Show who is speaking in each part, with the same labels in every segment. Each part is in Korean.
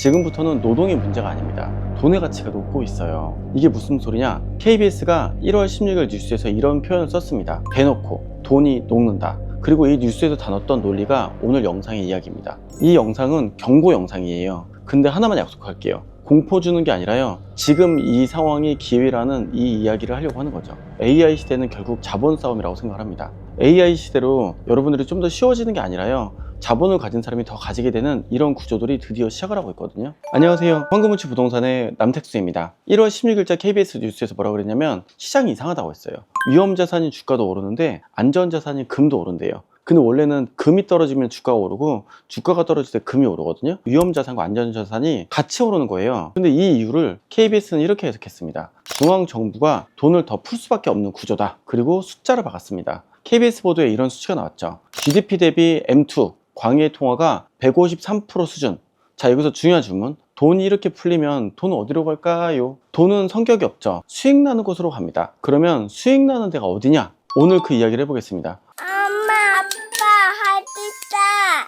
Speaker 1: 지금부터는 노동이 문제가 아닙니다. 돈의 가치가 높고 있어요. 이게 무슨 소리냐? KBS가 1월 16일 뉴스에서 이런 표현을 썼습니다. 대놓고 돈이 녹는다. 그리고 이 뉴스에서 다뤘던 논리가 오늘 영상의 이야기입니다. 이 영상은 경고 영상이에요. 근데 하나만 약속할게요. 공포 주는 게 아니라요, 지금 이 상황이 기회라는 이 이야기를 하려고 하는 거죠. AI 시대는 결국 자본 싸움이라고 생각합니다. AI 시대로 여러분들이 좀 더 쉬워지는 게 아니라요, 자본을 가진 사람이 더 가지게 되는 이런 구조들이 드디어 시작을 하고 있거든요. 안녕하세요, 황금우치 부동산의 남택수입니다. 1월 16일자 KBS 뉴스에서 뭐라고 그랬냐면, 시장이 이상하다고 했어요. 위험자산인 주가도 오르는데 안전자산인 금도 오른대요. 근데 원래는 금이 떨어지면 주가가 오르고 주가가 떨어질 때 금이 오르거든요. 위험자산과 안전자산이 같이 오르는 거예요. 근데 이 이유를 KBS는 이렇게 해석했습니다. 중앙정부가 돈을 더 풀 수밖에 없는 구조다. 그리고 숫자를 박았습니다. KBS 보도에 이런 수치가 나왔죠. GDP 대비 M2 광해 통화가 153% 수준. 자, 여기서 중요한 질문. 돈이 이렇게 풀리면 돈은 어디로 갈까요? 돈은 성격이 없죠. 수익 나는 곳으로 갑니다. 그러면 수익 나는 데가 어디냐? 오늘 그 이야기를 해보겠습니다.
Speaker 2: 엄마, 아빠, 하겠다.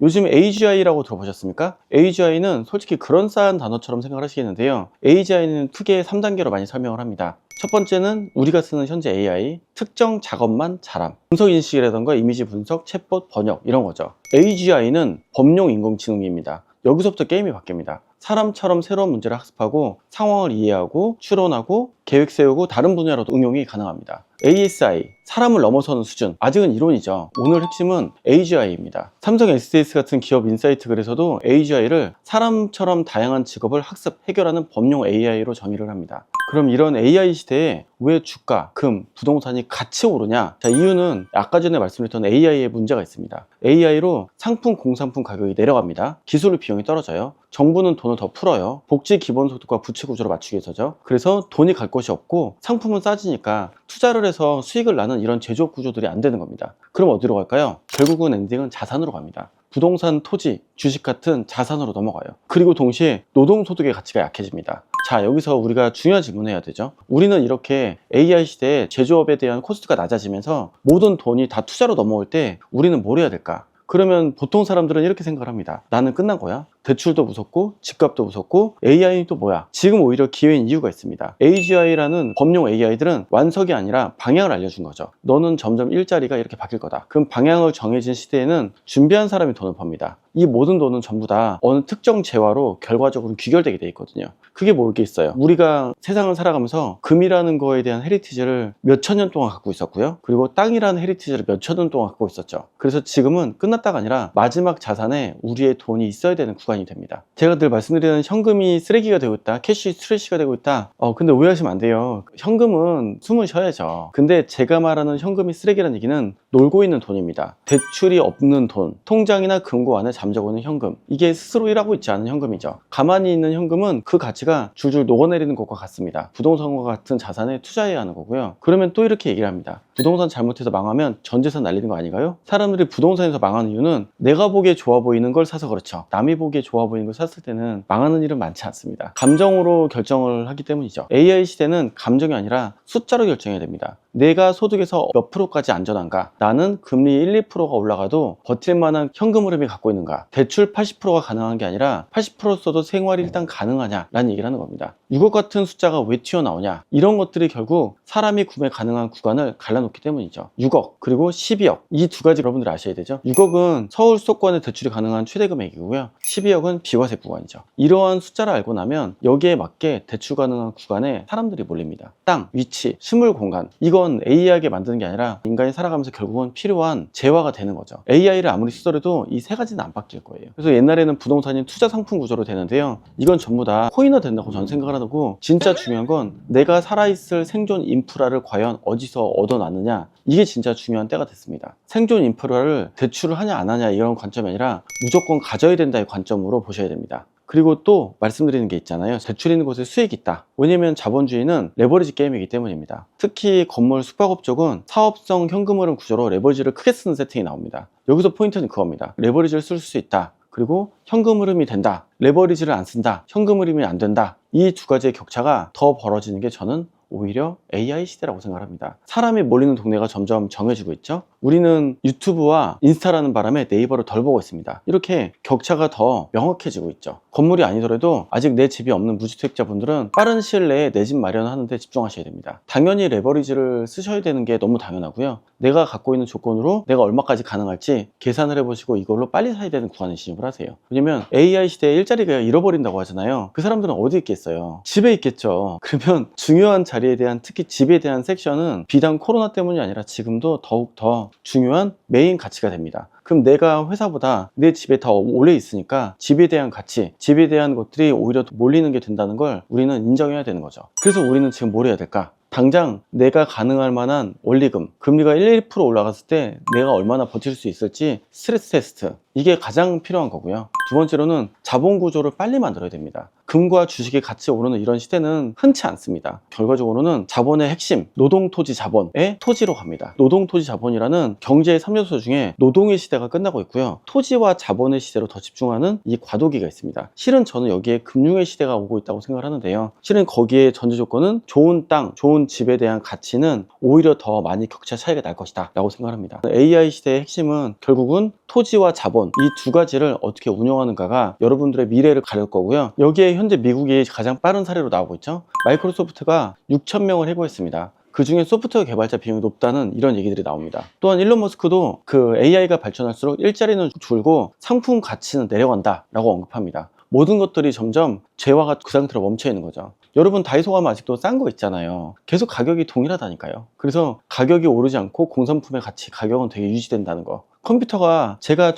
Speaker 1: 요즘 AGI라고 들어보셨습니까? AGI는 솔직히 그런싸한 단어처럼 생각을 하시겠는데요. AGI는 크게 3단계로 많이 설명을 합니다. 첫 번째는 우리가 쓰는 현재 AI, 특정 작업만 잘함. 분석 인식이라던가 이미지 분석, 챗봇, 번역 이런 거죠. AGI는 범용 인공지능입니다. 여기서부터 게임이 바뀝니다. 사람처럼 새로운 문제를 학습하고 상황을 이해하고 추론하고 계획 세우고 다른 분야로도 응용이 가능합니다. ASI, 사람을 넘어서는 수준. 아직은 이론이죠. 오늘 핵심은 AGI입니다. 삼성 SDS 같은 기업 인사이트 글에서도 AGI를 사람처럼 다양한 직업을 학습, 해결하는 범용 AI로 정의를 합니다. 그럼 이런 AI 시대에 왜 주가, 금, 부동산이 같이 오르냐? 자, 이유는 아까 전에 말씀드렸던 AI에 문제가 있습니다. AI로 상품, 공산품 가격이 내려갑니다. 기술 비용이 떨어져요. 정부는 돈을 더 풀어요. 복지 기본소득과 부채 구조를 맞추기 위해서죠. 그래서 돈이 갈 곳이 없고 상품은 싸지니까 투자를 해서 수익을 나는 이런 제조업 구조들이 안 되는 겁니다. 그럼 어디로 갈까요? 결국은 엔딩은 자산으로 갑니다. 부동산, 토지, 주식 같은 자산으로 넘어가요. 그리고 동시에 노동소득의 가치가 약해집니다. 자, 여기서 우리가 중요한 질문을 해야 되죠. 우리는 이렇게 AI 시대에 제조업에 대한 코스트가 낮아지면서 모든 돈이 다 투자로 넘어올 때 우리는 뭘 해야 될까? 그러면 보통 사람들은 이렇게 생각을 합니다. 나는 끝난 거야. 대출도 무섭고 집값도 무섭고 AI는 또 뭐야? 지금 오히려 기회인 이유가 있습니다. AGI라는 범용 AI들은 완석이 아니라 방향을 알려준 거죠. 너는 점점 일자리가 이렇게 바뀔 거다. 그럼 방향을 정해진 시대에는 준비한 사람이 돈을 법니다. 이 모든 돈은 전부 다 어느 특정 재화로 결과적으로 귀결되게 돼 있거든요. 그게 뭐겠어요? 우리가 세상을 살아가면서 금이라는 거에 대한 헤리티지를 몇천 년 동안 갖고 있었고요. 그리고 땅이라는 헤리티지를 몇천 년 동안 갖고 있었죠. 그래서 지금은 끝났다가 아니라 마지막 자산에 우리의 돈이 있어야 되는 구간이 됩니다. 제가 늘 말씀드리는 현금이 쓰레기가 되고 있다, 캐시 트래시가 되고 있다. 근데 오해하시면 안 돼요. 현금은 숨을 쉬어야죠. 근데 제가 말하는 현금이 쓰레기라는 얘기는 놀고 있는 돈입니다. 대출이 없는 돈, 통장이나 금고 안에 잠자고 있는 현금, 이게 스스로 일하고 있지 않은 현금이죠. 가만히 있는 현금은 그 가치가 줄줄 녹아내리는 것과 같습니다. 부동산과 같은 자산에 투자해야 하는 거고요. 그러면 또 이렇게 얘기를 합니다. 부동산 잘못해서 망하면 전 재산 날리는 거 아닌가요? 사람들이 부동산에서 망하는 이유는 내가 보기에 좋아 보이는 걸 사서 그렇죠. 남이 보기에 좋아 보이는 걸 샀을 때는 망하는 일은 많지 않습니다. 감정으로 결정을 하기 때문이죠. AI 시대는 감정이 아니라 숫자로 결정해야 됩니다. 내가 소득에서 몇 프로까지 안전한가? 나는 금리 1, 2%가 올라가도 버틸 만한 현금 흐름이 갖고 있는가? 대출 80%가 가능한 게 아니라 80% 써도 생활이 일단 가능하냐? 라는 얘기를 하는 겁니다. 6억 같은 숫자가 왜 튀어나오냐? 이런 것들이 결국 사람이 구매 가능한 구간을 갈라놓기 때문이죠. 6억 그리고 12억, 이 두 가지 여러분들이 아셔야 되죠. 6억은 서울 수도권에 대출이 가능한 최대 금액이고요. 12억은 비과세 구간이죠. 이러한 숫자를 알고 나면 여기에 맞게 대출 가능한 구간에 사람들이 몰립니다. 땅, 위치, 스물 공간, 이건 AI하게 만드는 게 아니라 인간이 살아가면서 결국은 필요한 재화가 되는 거죠. AI를 아무리 쓰더라도 이 세 가지는 안 바뀔 거예요. 그래서 옛날에는 부동산이 투자 상품 구조로 되는데요, 이건 전부 다 코인화 된다고 저는 생각을 하고, 진짜 중요한 건 내가 살아있을 생존 인프라를 과연 어디서 얻어놨느냐, 이게 진짜 중요한 때가 됐습니다. 생존 인프라를 대출을 하냐 안 하냐 이런 관점이 아니라 무조건 가져야 된다의 관점으로 보셔야 됩니다. 그리고 또 말씀드리는 게 있잖아요. 대출 있는 곳에 수익이 있다. 왜냐면 자본주의는 레버리지 게임이기 때문입니다. 특히 건물 숙박업 쪽은 사업성 현금 흐름 구조로 레버리지를 크게 쓰는 세팅이 나옵니다. 여기서 포인트는 그겁니다. 레버리지를 쓸 수 있다. 그리고 현금 흐름이 된다. 레버리지를 안 쓴다. 현금 흐름이 안 된다. 이 두 가지의 격차가 더 벌어지는 게 저는 오히려 AI 시대라고 생각합니다. 사람이 몰리는 동네가 점점 정해지고 있죠. 우리는 유튜브와 인스타라는 바람에 네이버를 덜 보고 있습니다. 이렇게 격차가 더 명확해지고 있죠. 건물이 아니더라도 아직 내 집이 없는 무주택자분들은 빠른 시일 내에 내 집 마련하는 데 집중하셔야 됩니다. 당연히 레버리지를 쓰셔야 되는 게 너무 당연하고요. 내가 갖고 있는 조건으로 내가 얼마까지 가능할지 계산을 해보시고 이걸로 빨리 사야 되는 구간에 진입을 하세요. 왜냐면 AI 시대에 일자리가 잃어버린다고 하잖아요. 그 사람들은 어디 있겠어요? 집에 있겠죠. 그러면 중요한 자리에 대한, 특히 집에 대한 섹션은 비단 코로나 때문이 아니라 지금도 더욱 더 중요한 메인 가치가 됩니다. 그럼 내가 회사보다 내 집에 더 오래 있으니까 집에 대한 가치, 집에 대한 것들이 오히려 더 몰리는 게 된다는 걸 우리는 인정해야 되는 거죠. 그래서 우리는 지금 뭘 해야 될까? 당장 내가 가능할 만한 원리금, 금리가 1, 2% 올라갔을 때 내가 얼마나 버틸 수 있을지 스트레스 테스트, 이게 가장 필요한 거고요. 두 번째로는 자본 구조를 빨리 만들어야 됩니다. 금과 주식의 가치 오르는 이런 시대는 흔치 않습니다. 결과적으로는 자본의 핵심, 노동, 토지, 자본의 토지로 갑니다. 노동, 토지, 자본이라는 경제의 3요소 중에 노동의 시대가 끝나고 있고요. 토지와 자본의 시대로 더 집중하는 이 과도기가 있습니다. 실은 저는 여기에 금융의 시대가 오고 있다고 생각을 하는데요. 실은 거기에 전제 조건은 좋은 땅, 좋은 집에 대한 가치는 오히려 더 많이 격차 차이가 날 것이다 라고 생각합니다. AI 시대의 핵심은 결국은 토지와 자본, 이 두 가지를 어떻게 운영하는가가 여러분들의 미래를 가릴 거고요. 여기에 현재 미국이 가장 빠른 사례로 나오고 있죠. 마이크로소프트가 6,000명을 해고했습니다. 그 중에 소프트웨어 개발자 비용이 높다는 이런 얘기들이 나옵니다. 또한 일론 머스크도 그 AI가 발전할수록 일자리는 줄고 상품 가치는 내려간다 라고 언급합니다. 모든 것들이 점점 재화가 그 상태로 멈춰 있는 거죠. 여러분 다이소 가면 아직도 싼 거 있잖아요. 계속 가격이 동일하다니까요. 그래서 가격이 오르지 않고 공산품의 가치, 가격은 되게 유지된다는 거. 컴퓨터가 제가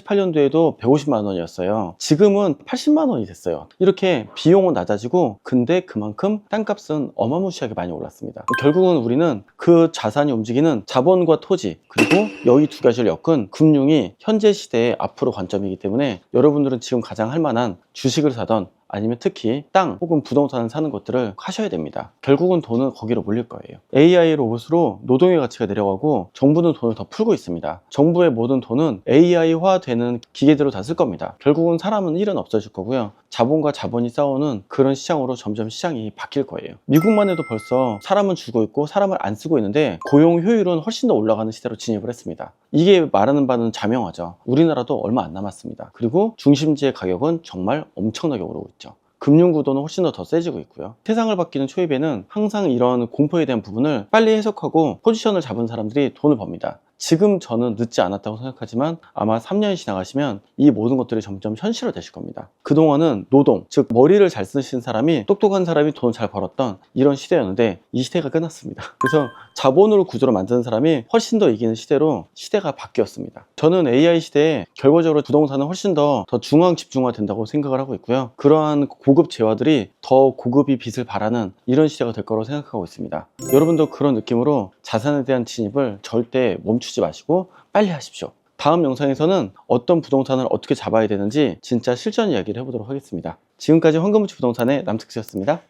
Speaker 1: 1988년도에도 150만 원이었어요. 지금은 80만 원이 됐어요. 이렇게 비용은 낮아지고 근데 그만큼 땅값은 어마무시하게 많이 올랐습니다. 결국은 우리는 그 자산이 움직이는 자본과 토지, 그리고 여기 두 가지를 엮은 금융이 현재 시대의 앞으로 관점이기 때문에 여러분들은 지금 가장 할 만한 주식을 사던 아니면 특히 땅 혹은 부동산을 사는 것들을 하셔야 됩니다. 결국은 돈은 거기로 몰릴 거예요. AI 로봇으로 노동의 가치가 내려가고 정부는 돈을 더 풀고 있습니다. 정부의 모든 돈은 AI화 되는 기계들로 다 쓸 겁니다. 결국은 사람은 일은 없어질 거고요. 자본과 자본이 싸우는 그런 시장으로 점점 시장이 바뀔 거예요. 미국만 해도 벌써 사람은 죽고 있고 사람을 안 쓰고 있는데 고용 효율은 훨씬 더 올라가는 시대로 진입을 했습니다. 이게 말하는 바는 자명하죠. 우리나라도 얼마 안 남았습니다. 그리고 중심지의 가격은 정말 엄청나게 오르고 있죠. 금융 구도는 훨씬 더 세지고 있고요. 세상을 바뀌는 초입에는 항상 이런 공포에 대한 부분을 빨리 해석하고 포지션을 잡은 사람들이 돈을 법니다. 지금 저는 늦지 않았다고 생각하지만 아마 3년이 지나가시면 이 모든 것들이 점점 현실화 되실 겁니다. 그동안은 노동, 즉 머리를 잘 쓰신 사람이, 똑똑한 사람이 돈을 잘 벌었던 이런 시대였는데 이 시대가 끝났습니다. 그래서 자본으로 구조를 만드는 사람이 훨씬 더 이기는 시대로 시대가 바뀌었습니다. 저는 AI 시대에 결과적으로 부동산은 훨씬 더 중앙 집중화 된다고 생각을 하고 있고요. 그러한 고급 재화들이 더 고급이 빛을 발하는 이런 시대가 될 거라고 생각하고 있습니다. 여러분도 그런 느낌으로 자산에 대한 진입을 절대 멈추지 마시고 빨리 하십시오. 다음 영상에서는 어떤 부동산을 어떻게 잡아야 되는지 진짜 실전 이야기를 해보도록 하겠습니다. 지금까지 황금무치 부동산의 남특수였습니다.